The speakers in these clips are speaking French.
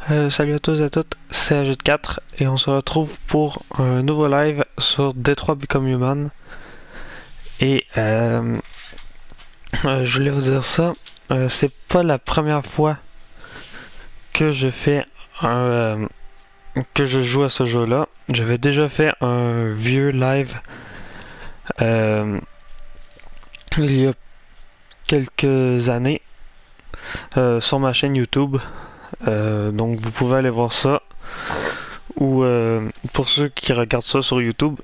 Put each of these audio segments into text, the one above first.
Salut à tous et à toutes, c'est Agit4 et on se retrouve pour un nouveau live sur Detroit Become Human. Et je voulais vous dire ça, c'est pas la première fois que je fais que je joue à ce jeu-là. J'avais déjà fait un vieux live euh, il y a quelques années sur ma chaîne YouTube. Donc vous pouvez aller voir ça. Ou pour ceux qui regardent ça sur YouTube,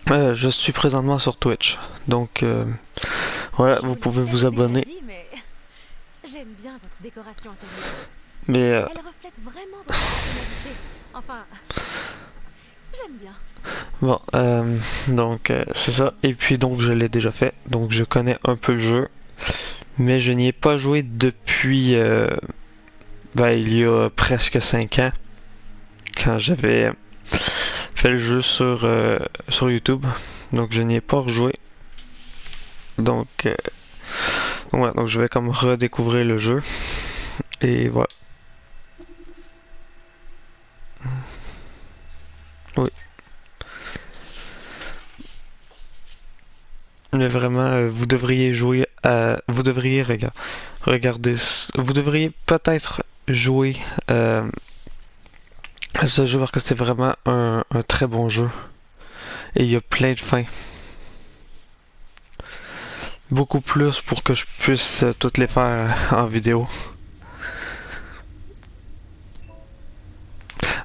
je suis présentement sur Twitch. Donc voilà, Je vous vous pouvez l'ai vous peut-être déjà abonner. dit, mais j'aime bien votre décoration intérieure. Mais Elle reflète vraiment votre personnalité. Enfin, j'aime bien. bon, donc c'est ça. Et puis donc je l'ai déjà fait. Donc je connais un peu le jeu. Mais je n'y ai pas joué depuis il y a presque 5 ans. Quand j'avais fait le jeu sur YouTube. Donc je n'y ai pas rejoué. Donc, ouais, donc je vais comme redécouvrir le jeu. Et voilà. Oui. Mais vraiment, vous devriez jouer à... Vous devriez regarder... Vous devriez peut-être jouer à ce jeu parce que c'est vraiment un très bon jeu. Et il y a plein de fins. Beaucoup plus pour que je puisse toutes les faire en vidéo.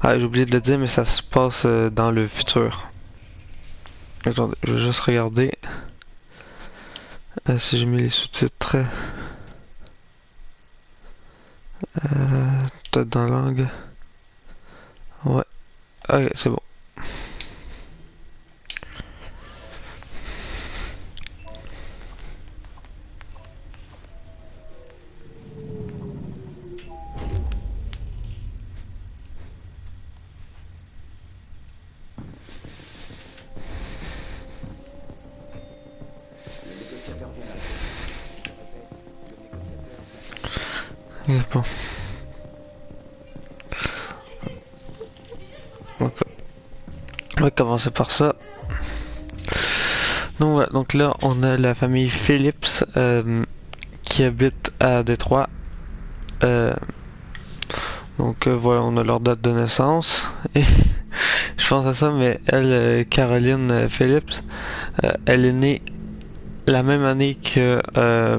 Ah, j'ai oublié de le dire, mais ça se passe dans le futur. Attendez, je vais juste regarder si j'ai mis les sous-titres. Peut-être dans la langue. Ouais. Ok, c'est bon. Ok, bon. Donc, on va commencer par ça. Donc, ouais, donc là, on a la famille Phillips qui habite à Détroit. Donc voilà, on a leur date de naissance. Et je pense à ça, mais elle, Caroline Phillips, elle est née la même année que euh,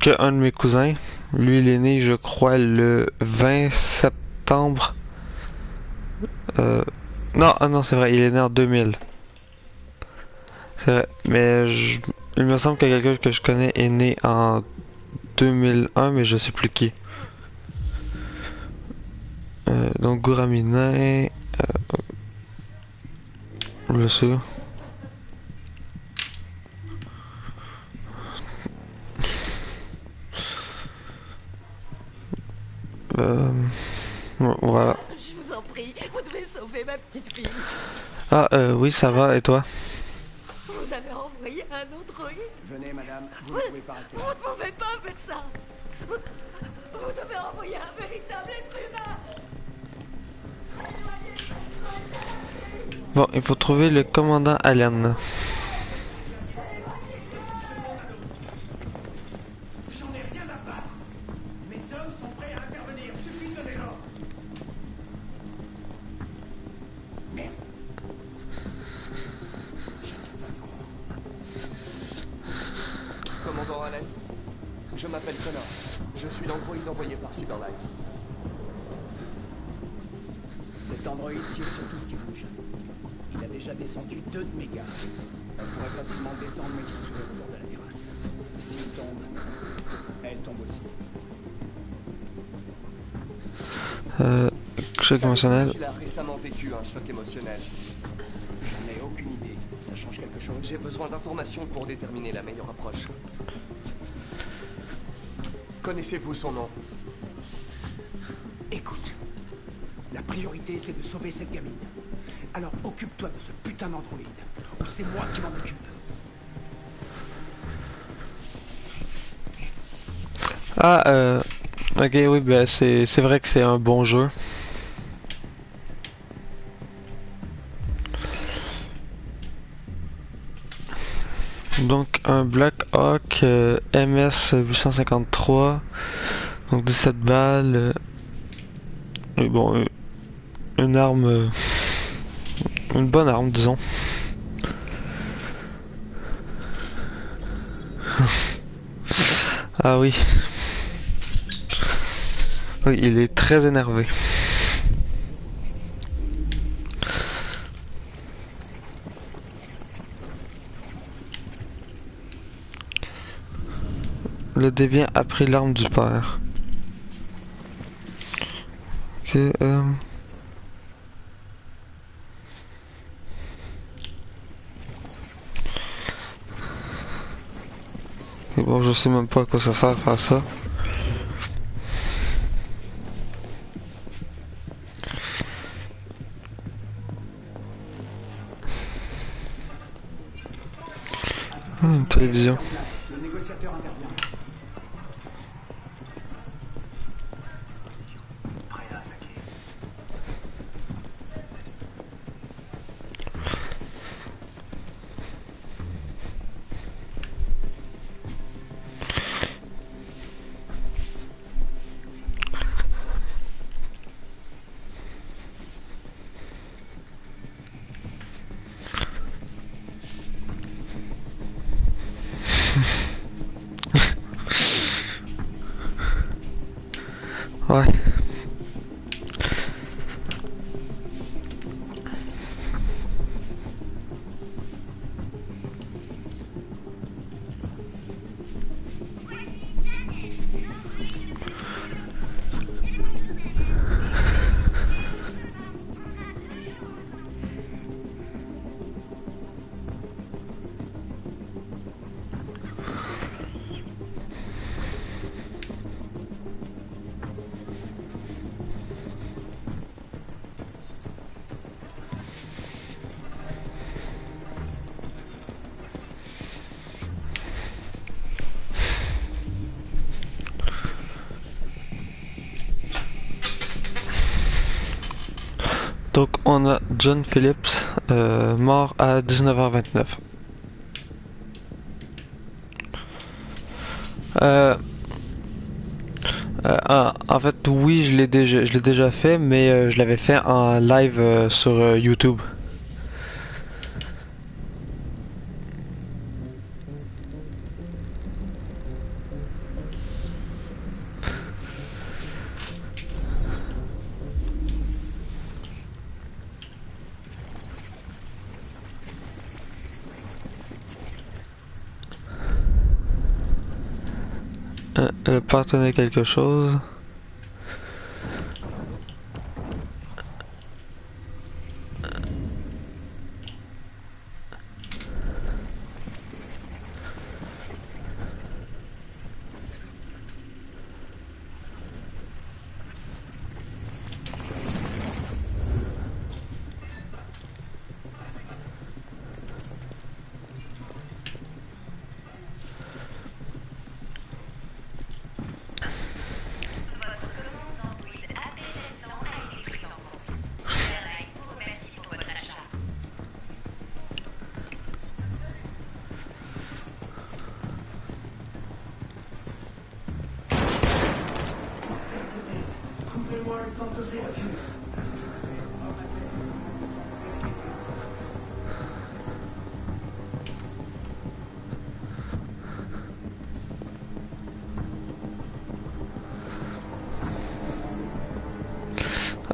que un de mes cousins. Lui, il est né, je crois, le 20 septembre. Non, ah non, c'est vrai, il est né en 2000. C'est vrai, mais il me semble que quelqu'un que je connais est né en 2001, mais je sais plus qui. Donc Gouraminin, bien sûr. Euh, voilà. Je vous en prie, vous devez sauver ma petite fille. Ah, oui, ça va, et toi? Vous avez envoyé un androïde. Venez, madame, vous ne pouvez pas rester Vous là. ne pouvez pas faire ça. Vous devez envoyer un véritable être humain. Bon, il faut trouver le commandant Allen. J'en ai rien à battre. Mes hommes sont prêts à intervenir. Suffit de donner l'ordre. Merde. J'arrive pas à croire. Commandant Allen, je m'appelle Connor. Je suis l'androïde envoyé par Cyberlife. Cet androïde tire sur tout ce qui bouge. Il a déjà descendu 2 de mes gars. On pourrait facilement descendre, mais ils sont sur le bord de la terrasse. S'il tombe, elle tombe aussi. Choc émotionnel. Il a récemment vécu un choc émotionnel. J'en ai aucune idée. Ça change quelque chose. J'ai besoin d'informations pour déterminer la meilleure approche. Connaissez-vous son nom? Écoute, la priorité c'est de sauver cette gamine. Alors occupe-toi de ce putain d'androïde, ou c'est moi qui m'en occupe. Ah, ok, oui, ben c'est vrai que c'est un bon jeu. Donc un Black Hawk MS 853, donc 17 balles. Et bon, une arme, une bonne arme, disons. Ah oui. Oui, il est très énervé. Le déviant a pris l'arme du père. Ok, et bon, je sais même pas à quoi ça sert à faire ça. Ah, une télévision. En place. Le négociateur intervient. Ouais. Donc on a John Phillips, mort à 19h29. Euh, en fait, oui, je l'ai déjà fait, mais je l'avais fait en live sur YouTube. Partenait quelque chose.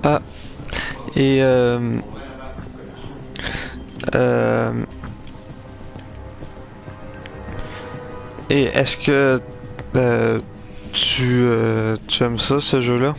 Ah, et euh, et est-ce que euh, tu aimes ça, ce jeu-là?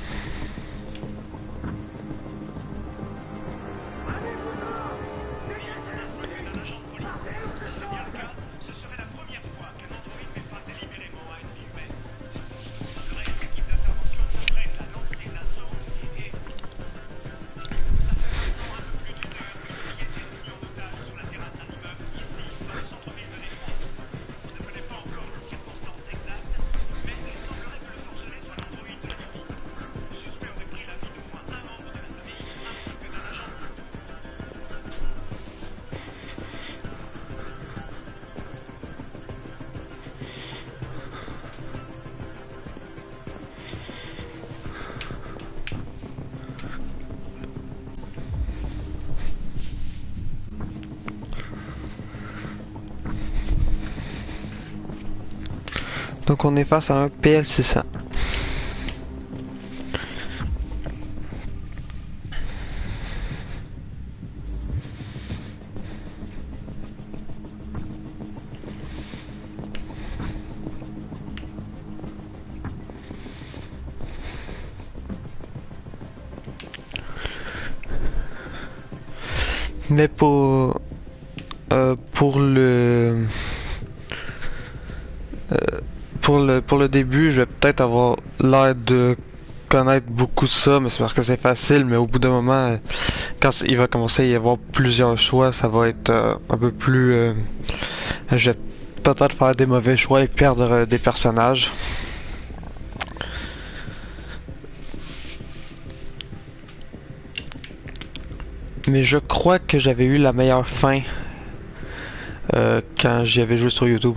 Donc on est face à un PL600. Mais pour le pour le début, je vais peut-être avoir l'air de connaître beaucoup de ça, mais c'est parce que c'est facile, mais au bout d'un moment, quand il va commencer à y avoir plusieurs choix, ça va être un peu plus... je vais peut-être faire des mauvais choix et perdre des personnages. Mais je crois que j'avais eu la meilleure fin quand j'y avais joué sur YouTube.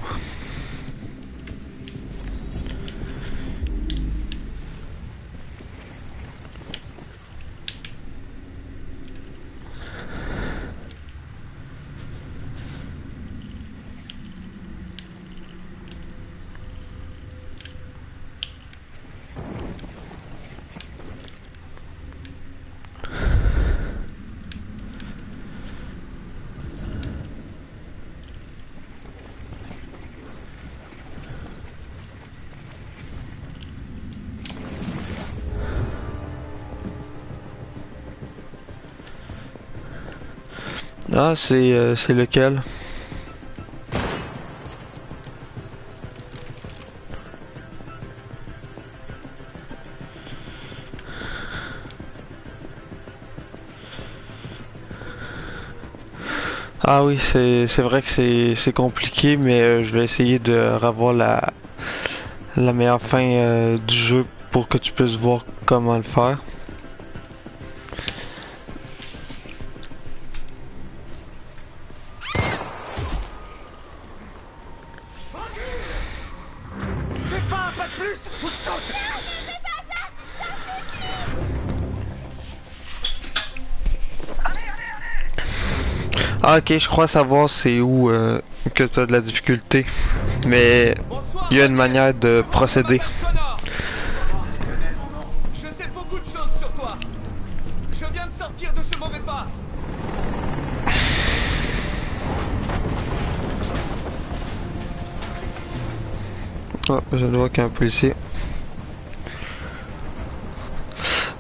Ah, c'est lequel? Ah oui, c'est vrai que c'est compliqué, mais je vais essayer de revoir la meilleure fin du jeu pour que tu puisses voir comment le faire. Fais pas un pas de plus ou je saute. Ah ok, je crois savoir c'est où que tu as de la difficulté, mais il y a une manière de procéder. Connor. Je sais beaucoup de choses sur toi. Je viens de sortir de ce mauvais pas. Oh, je vois qu'il y a un policier.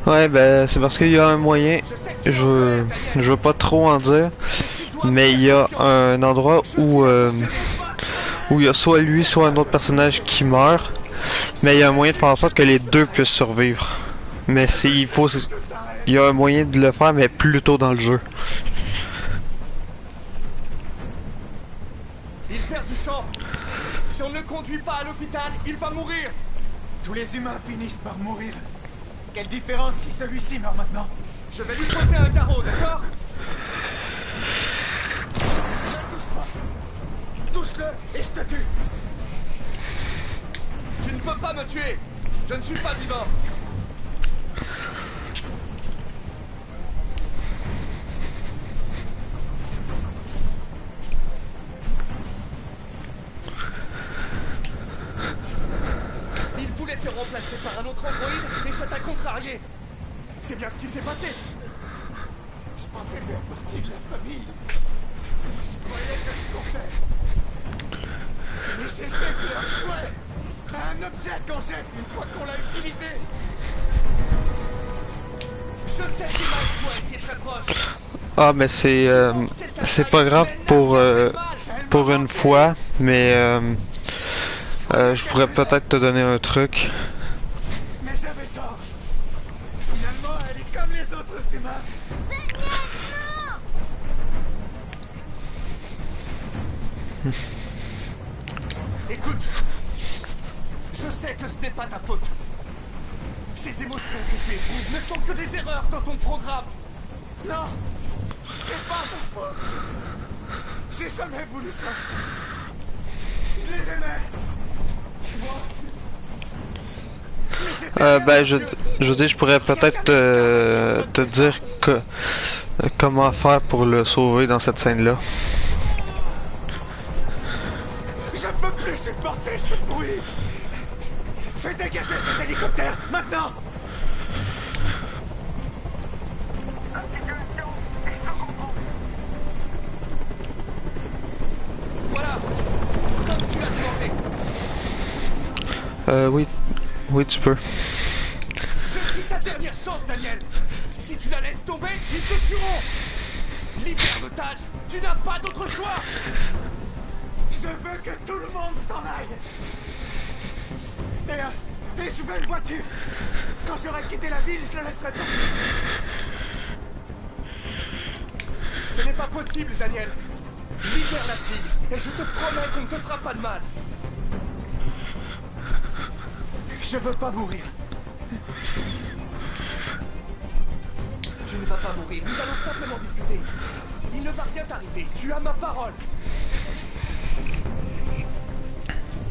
Ouais, ben c'est parce qu'il y a un moyen, je veux pas trop en dire, mais il y a un endroit où il y a soit lui, soit un autre personnage qui meurt, mais il y a un moyen de faire en sorte que les deux puissent survivre. Mais il y a un moyen de le faire, mais plus tôt dans le jeu. Il perd du sang. Si on ne le conduit pas à l'hôpital, il va mourir. Tous les humains finissent par mourir. Quelle différence si celui-ci meurt maintenant? Je vais lui poser un carreau, d'accord? Ne le touche pas. Touche-le et je te tue. Tu ne peux pas me tuer. Je ne suis pas vivant. Il voulait te remplacer par un autre androïde et ça t'a contrarié. C'est bien ce qui s'est passé. Je pensais faire partie de la famille. Je croyais que je comptais. Mais j'étais que leur jouet. Un objet qu'on jette une fois qu'on l'a utilisé. Je sais qu'il m'a avec toi et qui est très proche. Ah, mais c'est pas grave pour une fois, mais je pourrais peut-être te donner un truc. Mais j'avais tort. Finalement, elle est comme les autres humains. Écoute, je sais que ce n'est pas ta faute. Ces émotions que tu éprouves ne sont que des erreurs dans ton programme. Non, c'est pas ma faute. J'ai jamais voulu ça. Je les aimais. Tu vois? Mais j'étais Ben, je dis, je pourrais peut-être te dire comment faire pour le sauver dans cette scène-là. Je peux plus supporter ce bruit. Fais dégager cet hélicoptère, maintenant. Voilà, comme tu l'as demandé. Oui, oui, tu peux. Je suis ta dernière chance, Daniel. Si tu la laisses tomber, ils te tueront. Libère l'otage, tu n'as pas d'autre choix. Je veux que tout le monde s'en aille. Et je veux une voiture. Quand j'aurai quitté la ville, je la laisserai partir. Ce n'est pas possible, Daniel. Libère la fille, et je te promets qu'on ne te fera pas de mal. Je veux pas mourir. Tu ne vas pas mourir, nous allons simplement discuter. Il ne va rien t'arriver, tu as ma parole.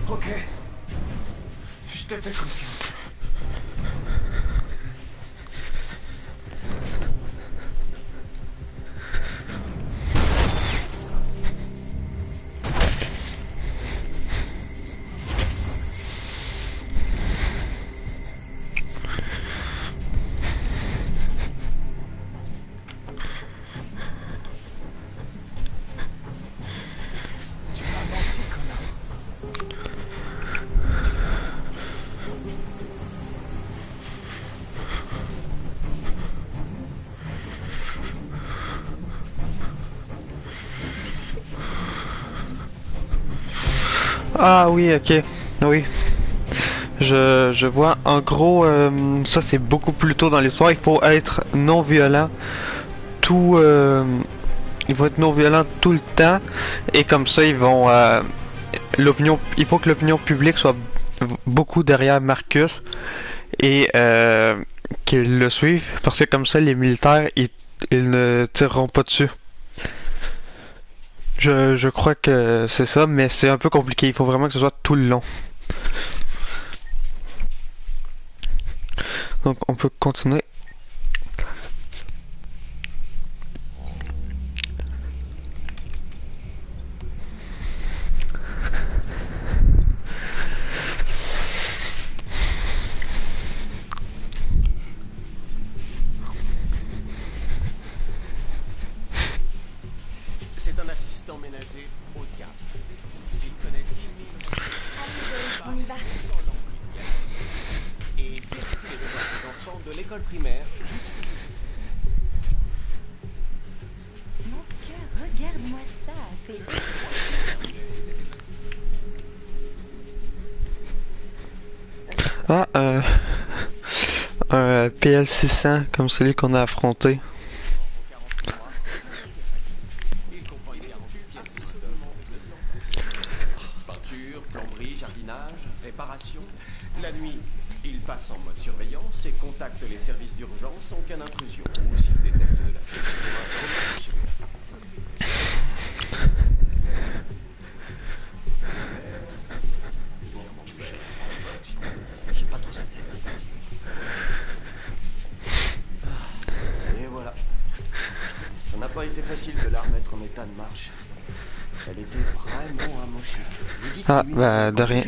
Ok. Je te fais confiance. Tu m'as menti, connard. Ah oui, ok. Oui. Je vois. En gros, ça c'est beaucoup plus tôt dans l'histoire. Il faut être non violent. Tout. Il faut être non violent tout le temps. Et comme ça, ils vont. L'opinion. Il faut que l'opinion publique soit beaucoup derrière Marcus. Et qu'ils le suivent. Parce que comme ça, les militaires, ils ne tireront pas dessus. Je crois que c'est ça, mais c'est un peu compliqué. Il faut vraiment que ce soit tout le long. Donc on peut continuer. C'est un assistant ménager haut de gamme. Il connaît 10 000 On y va. et vérifie les devoirs des enfants de l'école primaire jusqu'au Mon cœur, regarde-moi ça. C'est... Ah, un PL600 comme celui qu'on a affronté. Il comprend une garantie pièces et peinture, plomberie, jardinage, réparation. La nuit, il passe en mode surveillance et contacte les services d'urgence en cas d'intrusion ou s'il détecte de la fuite sur un problème chez lui. J'ai pas trop sa tête. Et voilà. Ça n'a pas été facile de la remettre en état de marche. Elle était vraiment amochée. Vous dites Ah, qu'il y a eu bah de rien.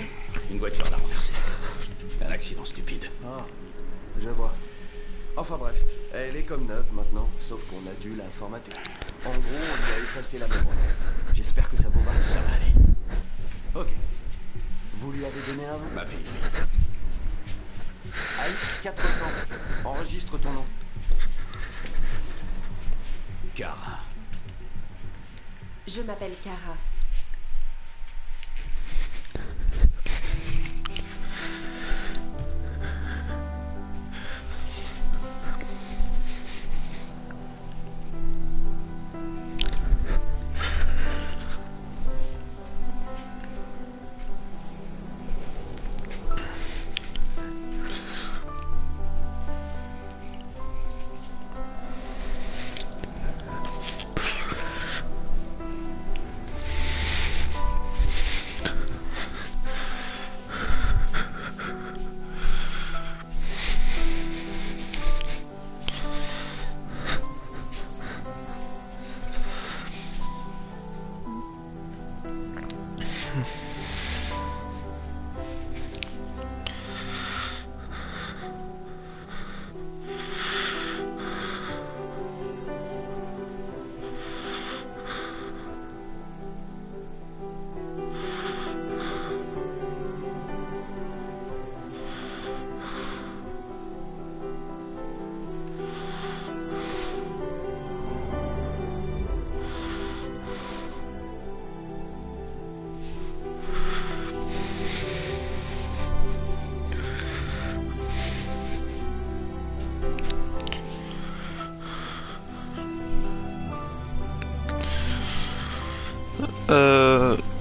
Une voiture l'a renversée. Un accident stupide. Ah, je vois. Enfin bref, elle est comme neuve maintenant, sauf qu'on a dû la formater. En gros, on lui a effacé la mémoire. J'espère que ça vous va. Ça va aller. Ok. Vous lui avez donné un nom? Ma fille, oui. AX400. Enregistre ton nom. Kara. Je m'appelle Kara.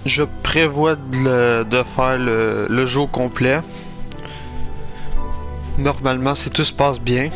je prévois de faire le jeu au complet. Normalement, si tout se passe bien.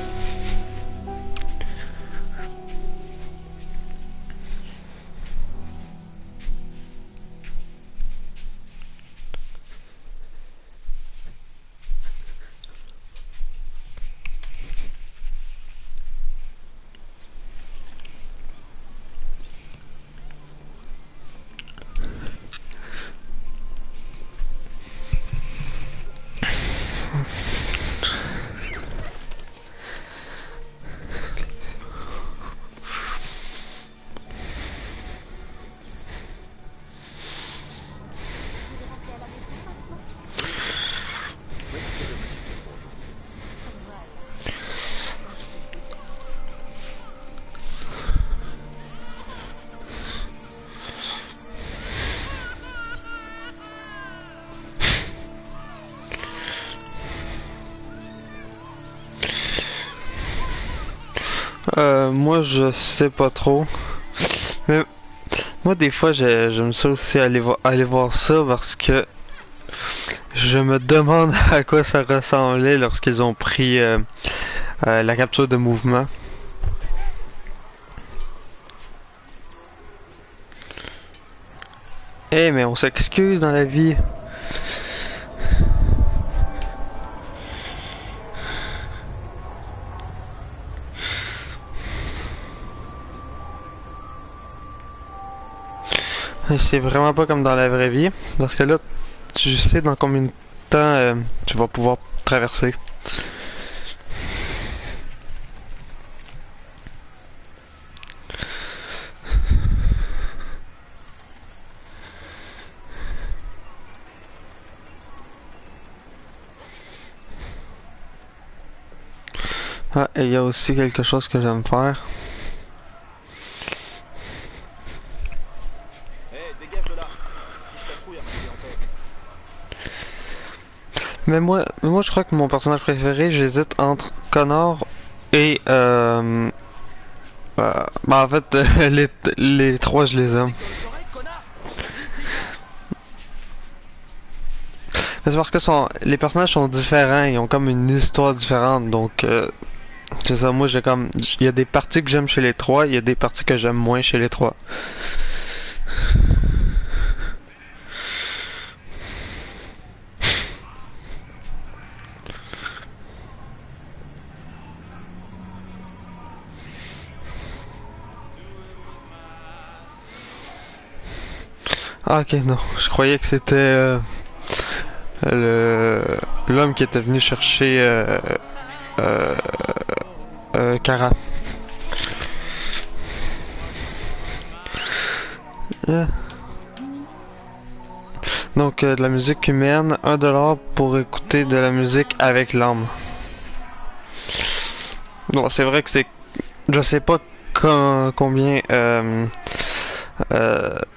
Moi, je sais pas trop. Mais moi, des fois, j'aime ça aussi aller voir ça parce que je me demande à quoi ça ressemblait lorsqu'ils ont pris la capture de mouvement. Eh, mais on s'excuse dans la vie. C'est vraiment pas comme dans la vraie vie. Parce que là, tu sais dans combien de temps tu vas pouvoir traverser. Ah, et il y a aussi quelque chose que j'aime faire. Mais moi, je crois que mon personnage préféré, j'hésite entre Connor et bah en fait, les trois, je les aime. Mais c'est parce que les personnages sont différents, ils ont comme une histoire différente, donc c'est ça. Moi, il y a des parties que j'aime chez les trois, il y a des parties que j'aime moins chez les trois. Ah ok, non, je croyais que c'était l'homme qui était venu chercher euh, Kara. Euh. Donc de la musique humaine, 1$ pour écouter de la musique avec l'âme. Bon, c'est vrai que c'est... Je sais pas combien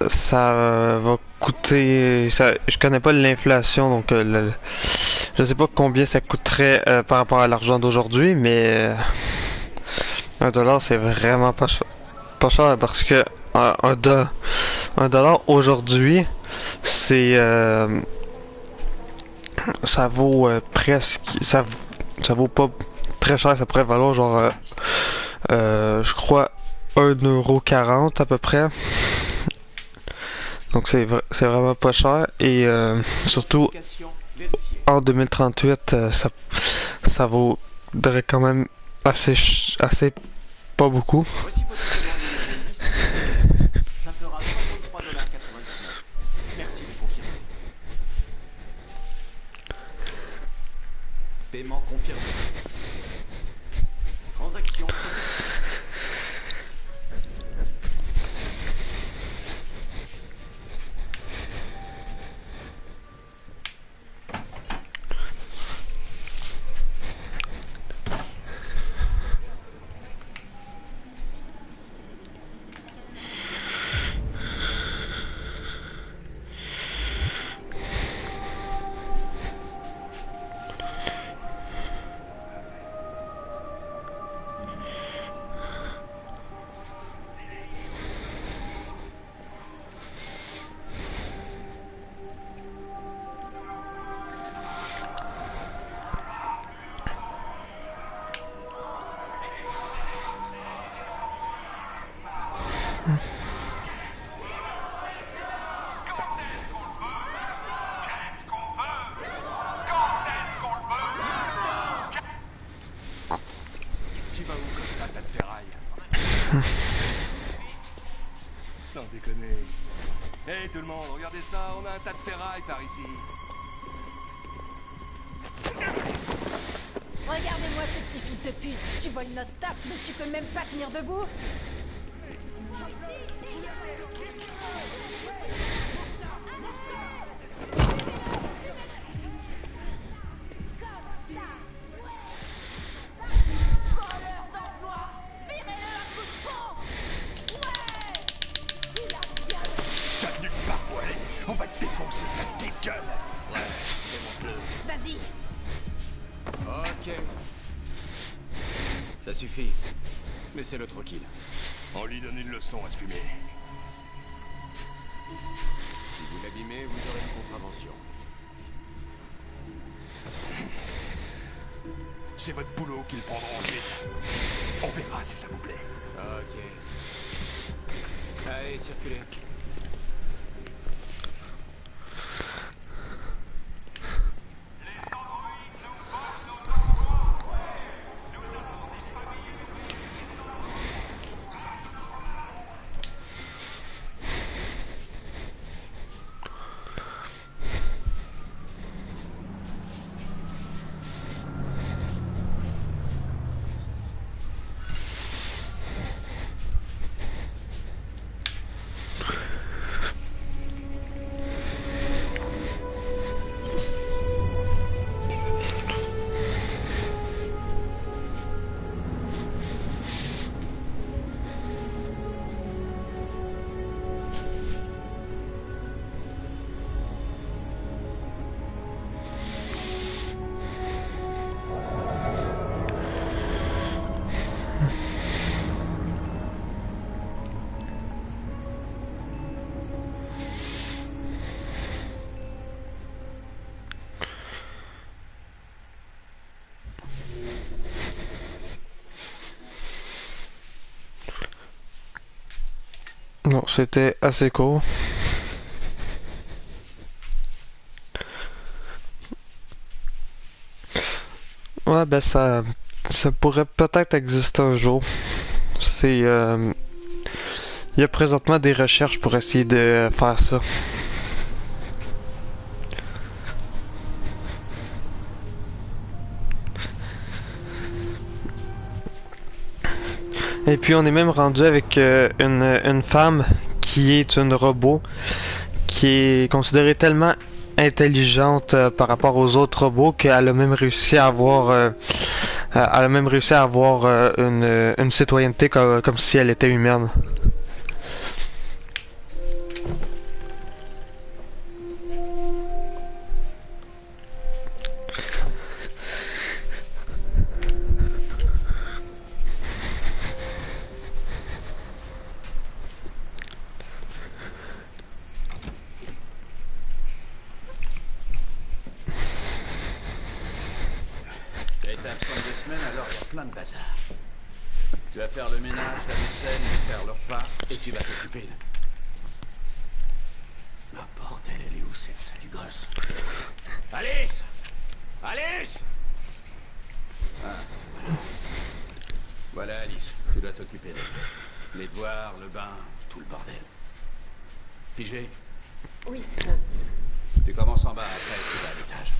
ça va coûter... je connais pas l'inflation, donc je sais pas combien ça coûterait par rapport à l'argent d'aujourd'hui, mais 1$ c'est vraiment pas cher parce que un dollar aujourd'hui, c'est ça vaut presque ça vaut pas très cher, ça pourrait valoir genre je crois 1,40€ à peu près. Donc c'est vraiment pas cher et surtout en 2038 ça vaudrait quand même assez pas beaucoup. Ça fera 63,99$. Merci de confirmer. Paiement confirmé. Transaction effectuée. Tu vas où comme ça, tas de ferraille? Sans déconner. Hey tout le monde, regardez ça, on a un tas de ferraille par ici. Regardez-moi ce petit fils de pute. Tu voles notre taf, mais tu peux même pas tenir debout. Voleur d'emploi, virez-le à coups de pompe. Ouais, tu l'as bien. T'as venu de part, ouais. On va te défoncer ta petite gueule. Ouais, démonte-le. Vas-y. Ok. Ça suffit. Laissez-le tranquille. On lui donne une leçon à se fumer. Si vous l'abîmez, vous aurez une contravention. C'est votre boulot qu'ils prendront ensuite. On verra si ça vous plaît. Ok. Allez, circulez. Non, c'était assez court. Ouais, ben ça pourrait peut-être exister un jour. Il y a présentement des recherches pour essayer de faire ça. Et puis on est même rendu avec une femme qui est une robot, qui est considérée tellement intelligente par rapport aux autres robots qu'elle a même réussi à avoir, une citoyenneté comme si elle était humaine. Elle est absente 2 semaines, alors il y a plein de bazar. Tu vas faire le ménage, la vaisselle, faire le repas, et tu vas t'occuper de... Ah bordel, elle est où cette sale gosse? Alice! Alice! Ah, voilà Alice, tu dois t'occuper d'elle. Les devoirs, le bain, tout le bordel. Pigé? Oui, Tu commences en bas, après tu vas à l'étage.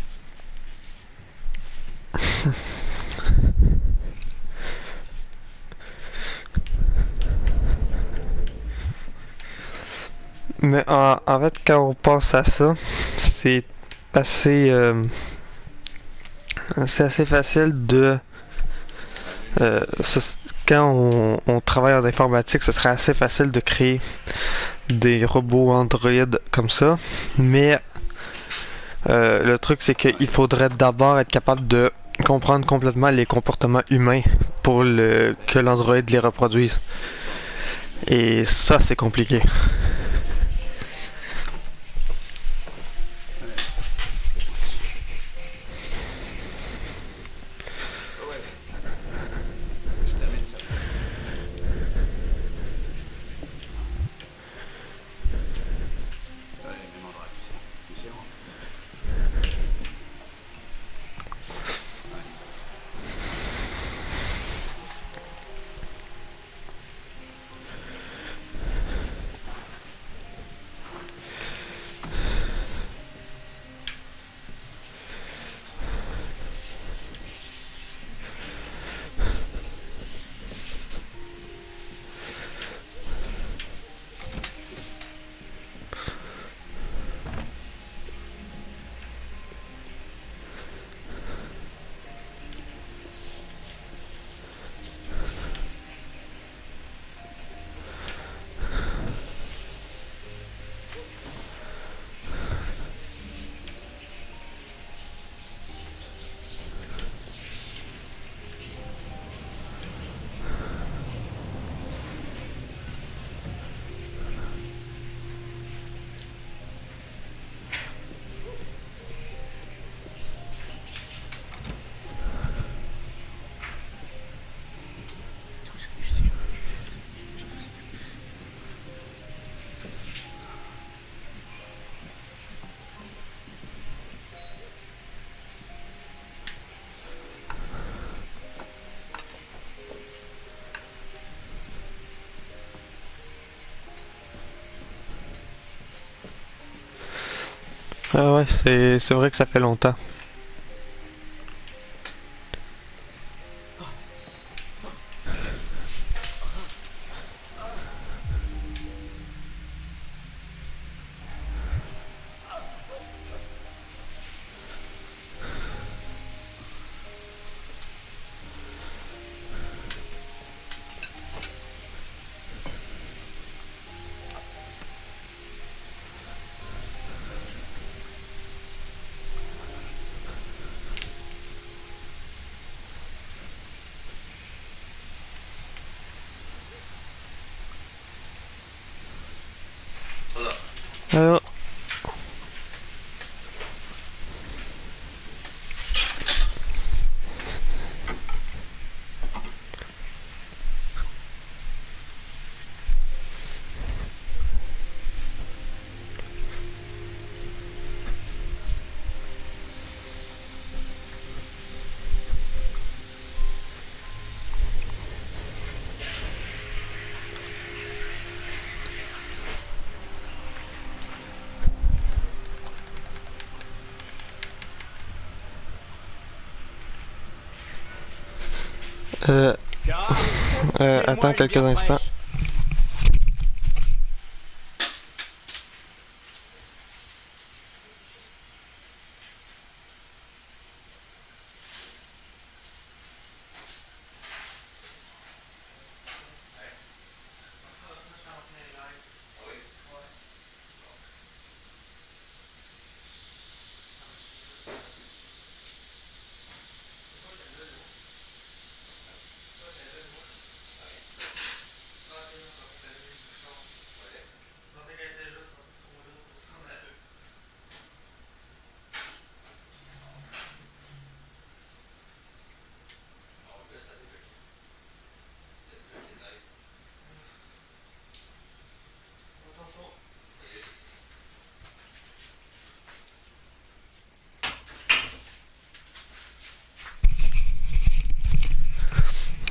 Mais en fait, quand on pense à ça, c'est assez, c'est assez facile de... quand on travaille en informatique, ce serait assez facile de créer des robots Android comme ça. Mais le truc, c'est qu'il faudrait d'abord être capable de comprendre complètement les comportements humains pour que l'Android les reproduise. Et ça, c'est compliqué. Je t'amène ça. Ah ouais, c'est vrai que ça fait longtemps. Alors, euh, Kara, fais-moi attends une quelques bière instants. fraîche.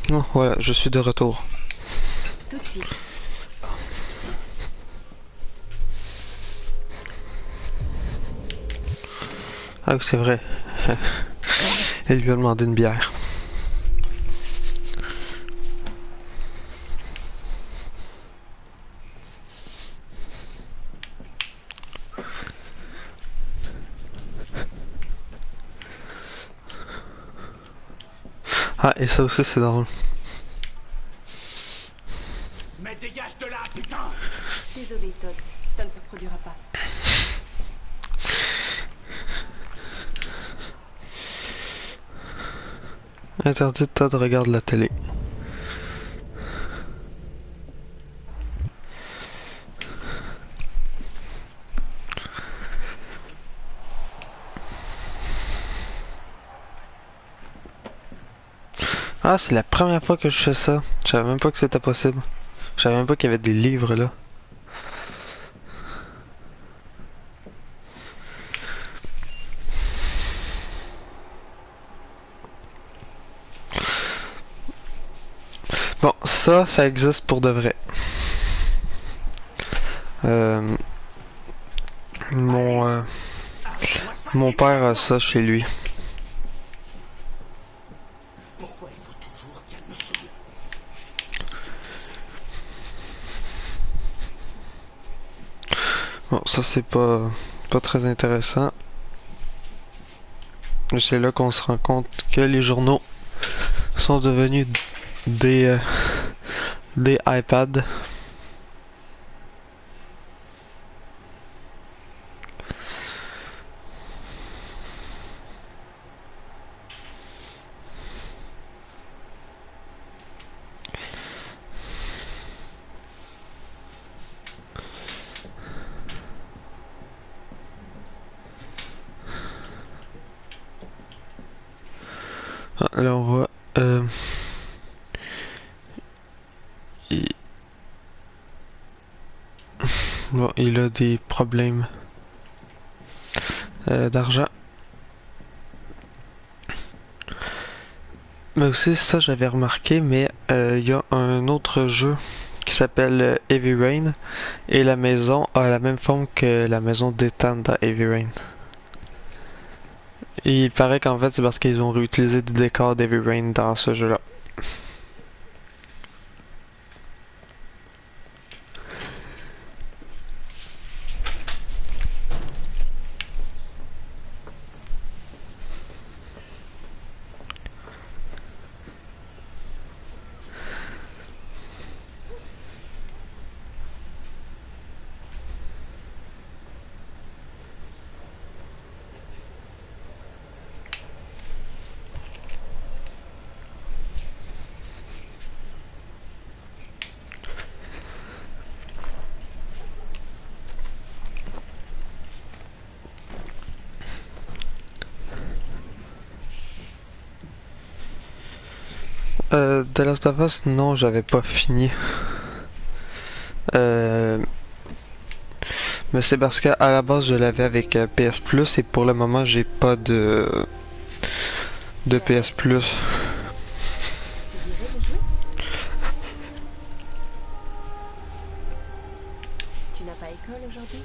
Non, voilà, je suis de retour. Tout de suite. Ah oui, c'est vrai. Elle lui a demandé une bière. Ah, et ça aussi c'est drôle. Mais dégage de là, putain! Désolé, Todd. Ça ne se reproduira pas. Interdit, Todd regarde la télé. Ah, c'est la première fois que je fais ça. Je savais même pas que c'était possible. Je savais même pas qu'il y avait des livres là. Bon, ça existe pour de vrai. Euh, mon, euh, Arrête-moi ça, mon père a immédiatement. ça chez lui. Pourquoi il faut toujours qu'elle me sauve? Bon, ça c'est pas très intéressant. Mais c'est là qu'on se rend compte que les journaux sont devenus des iPads. Ah, là on voit. Il... Bon, il a des problèmes d'argent. Mais aussi, ça j'avais remarqué, mais il y a un autre jeu qui s'appelle Heavy Rain et la maison a la même forme que la maison d'Ethan dans Heavy Rain. Et il paraît qu'en fait c'est parce qu'ils ont réutilisé des décors d'Heavy Rain dans ce jeu-là. The Last of Us, non, j'avais pas fini. Euh, mais c'est parce qu'à la base je l'avais avec PS Plus et pour le moment j'ai pas de PS Plus. Ça te dirait de jouer? Tu n'as pas école aujourd'hui?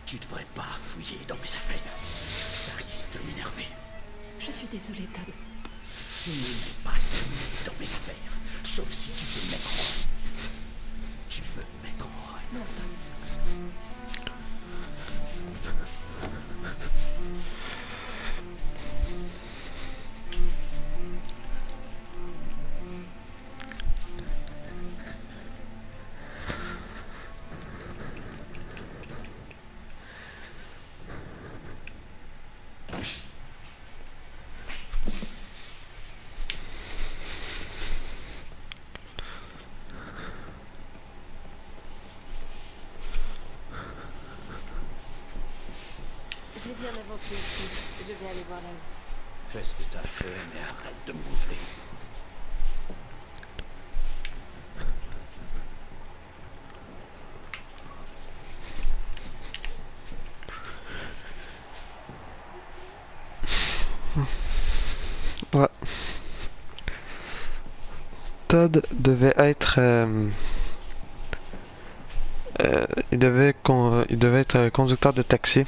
Tu devrais pas fouiller dans mes affaires. Ça risque de m'énerver. Je suis désolée, Todd. Ne mets pas tes nez dans mes affaires. Sauf si tu veux me mettre en rôle. Tu veux me mettre en rôle. Non, Todd. J'ai bien avancé ici. Je vais aller voir là-haut. Fais ce que t'as à faire, mais arrête de me gonfler. Ouais. Todd devait être il devait être conducteur de taxi.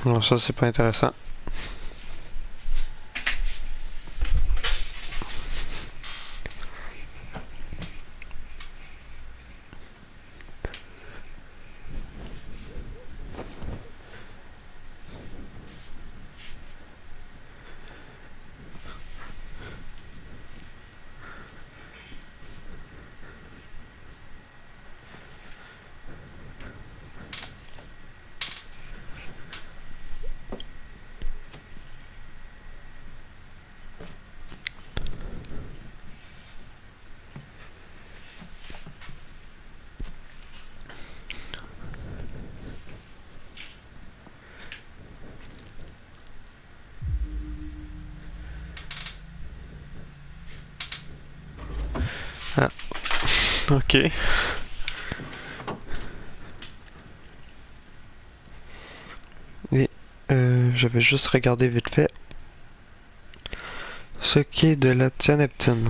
Non, ça c'est pas intéressant. Ah, ok. Et je vais juste regarder vite fait ce qui est de la tianeptine.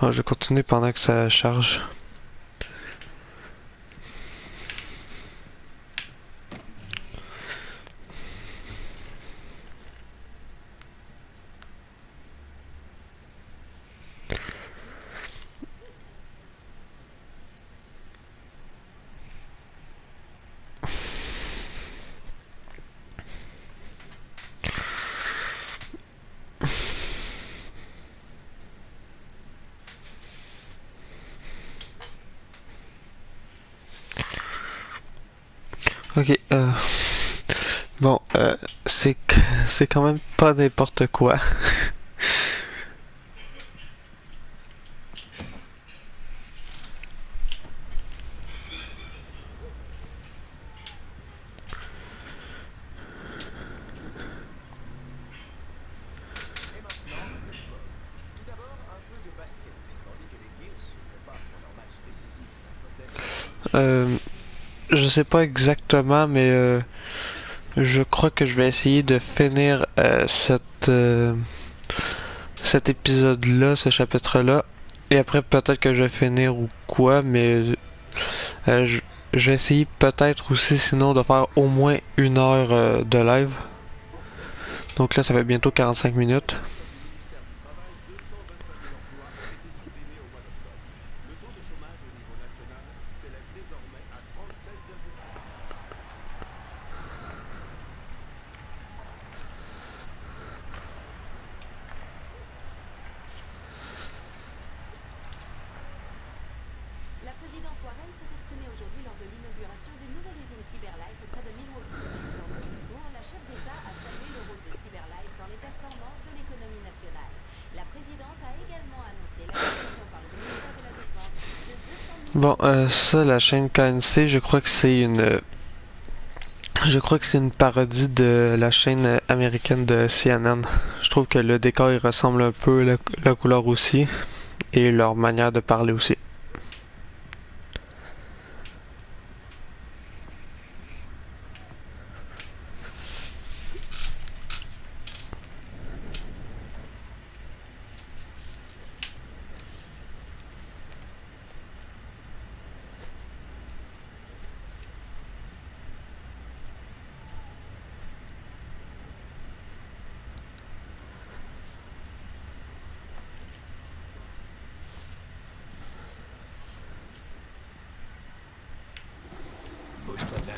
Bon, je vais continuer pendant que ça charge. Ok, bon, c'est quand même pas n'importe quoi. Et maintenant, le sport. Tout d'abord, un peu de basket, tandis que les Gears se préparent pour leur match décisif contre Denver. Euh, je sais pas exactement, mais je crois que je vais essayer de finir cet épisode-là, ce chapitre-là. Et après, peut-être que je vais finir ou quoi, mais euh, je, je vais essayer peut-être aussi, sinon, de faire au moins 1 heure de live. Donc là, ça fait bientôt 45 minutes. La présidente Warren s'est exprimée aujourd'hui lors de l'inauguration d'une nouvelle usine CyberLife près de Milwaukee. Dans son discours, la chef d'État a salué le rôle de CyberLife dans les performances de l'économie nationale. La présidente a également annoncé l'acquisition par le ministère de la Défense de 200 millions Bon, ça, la chaîne KNC, je crois que c'est une parodie de la chaîne américaine de CNN. Je trouve que le décor il ressemble un peu, la couleur aussi, et leur manière de parler aussi. Bouge-toi de là.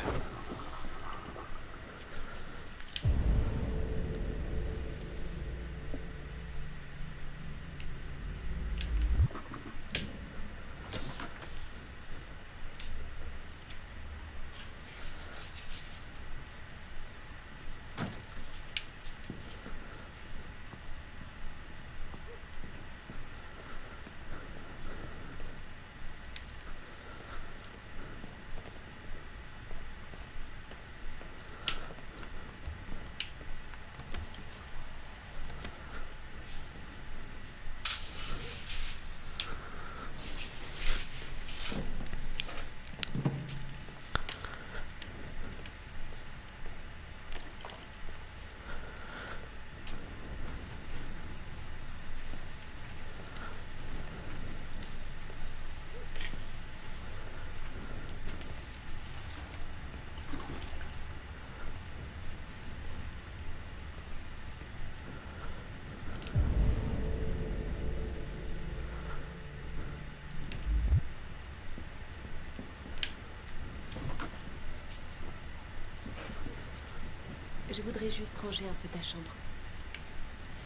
Je voudrais juste ranger un peu ta chambre.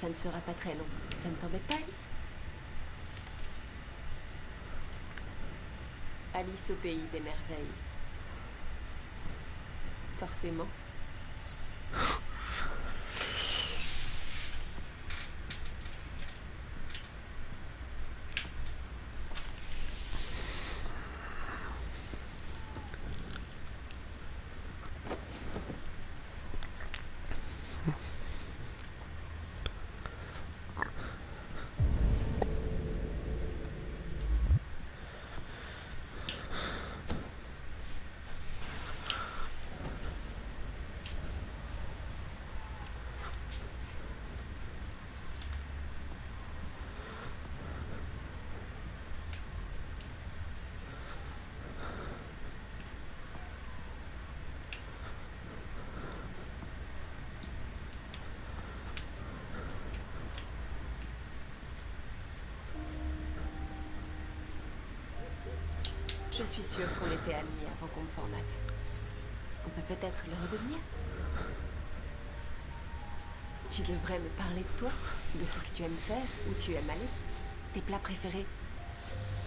Ça ne sera pas très long. Ça ne t'embête pas, Alice? Alice au pays des merveilles. Forcément. Je suis sûre qu'on était amis avant qu'on me formate. On peut peut-être le redevenir. Tu devrais me parler de toi, de ce que tu aimes faire, où tu aimes aller, tes plats préférés.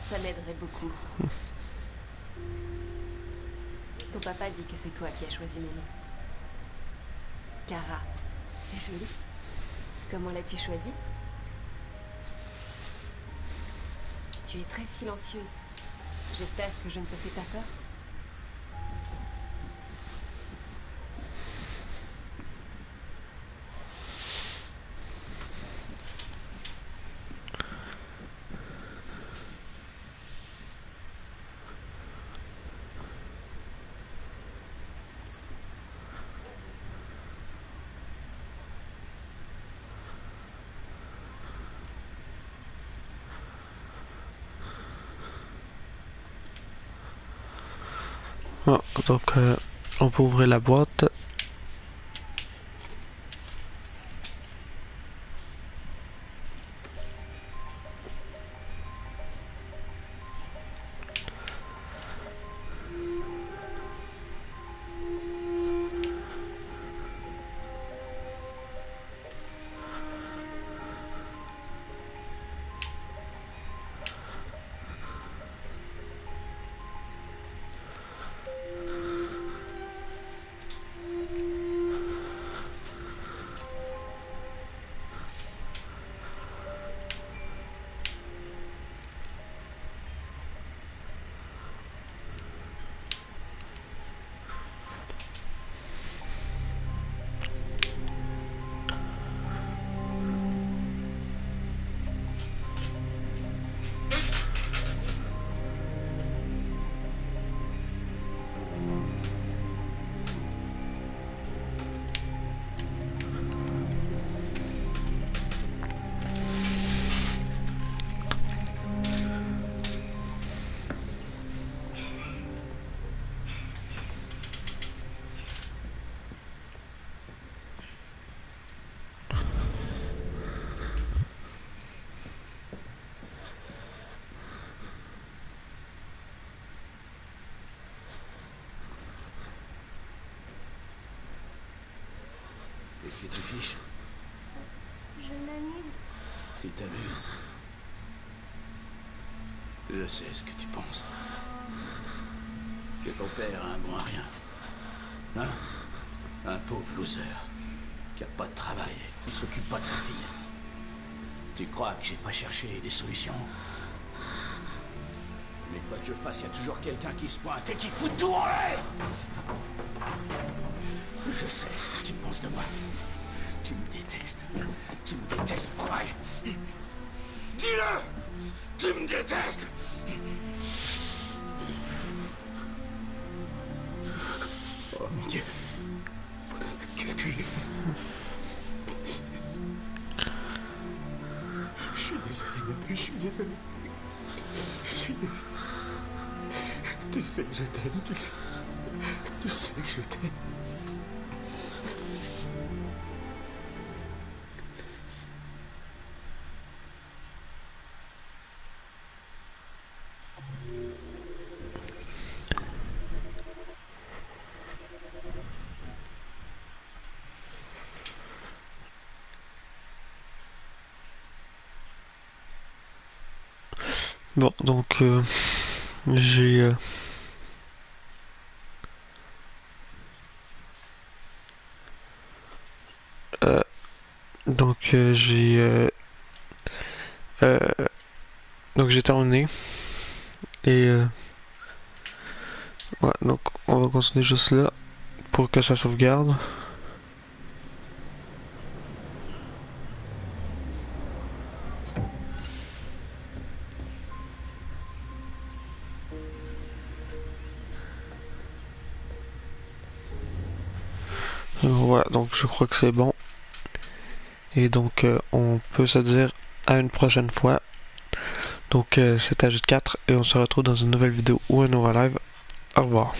Ça m'aiderait beaucoup. Ton papa dit que c'est toi qui as choisi mon nom. Kara, c'est joli. Comment l'as-tu choisi? Tu es très silencieuse. J'espère que je ne te fais pas peur. Ah, donc on peut ouvrir la boîte. Qu'est-ce que tu fiches? Je m'amuse. Tu t'amuses. Je sais ce que tu penses. Que ton père a un bon à rien. Hein? Un pauvre loser. Qui a pas de travail, qui s'occupe pas de sa fille. Tu crois que j'ai pas cherché des solutions? Mais quoi que je fasse, il y a toujours quelqu'un qui se pointe et qui fout tout en l'air! Je sais ce que tu penses de moi. Tu me détestes. Tu me détestes, Brian. Dis-le! Tu me détestes! Oh mon Dieu. Qu'est-ce que j'ai fait? Je suis désolé, ma puce, je suis désolé. Je suis désolé. Tu sais que je t'aime, tu sais. Tu sais que je t'aime. Bon, donc j'ai donc euh, j'ai terminé et ouais, donc on va continuer juste là pour que ça sauvegarde. Voilà, donc je crois que c'est bon. Et donc on peut se dire à une prochaine fois. Donc c'était Agite 4 et on se retrouve dans une nouvelle vidéo ou un nouveau live. Au revoir.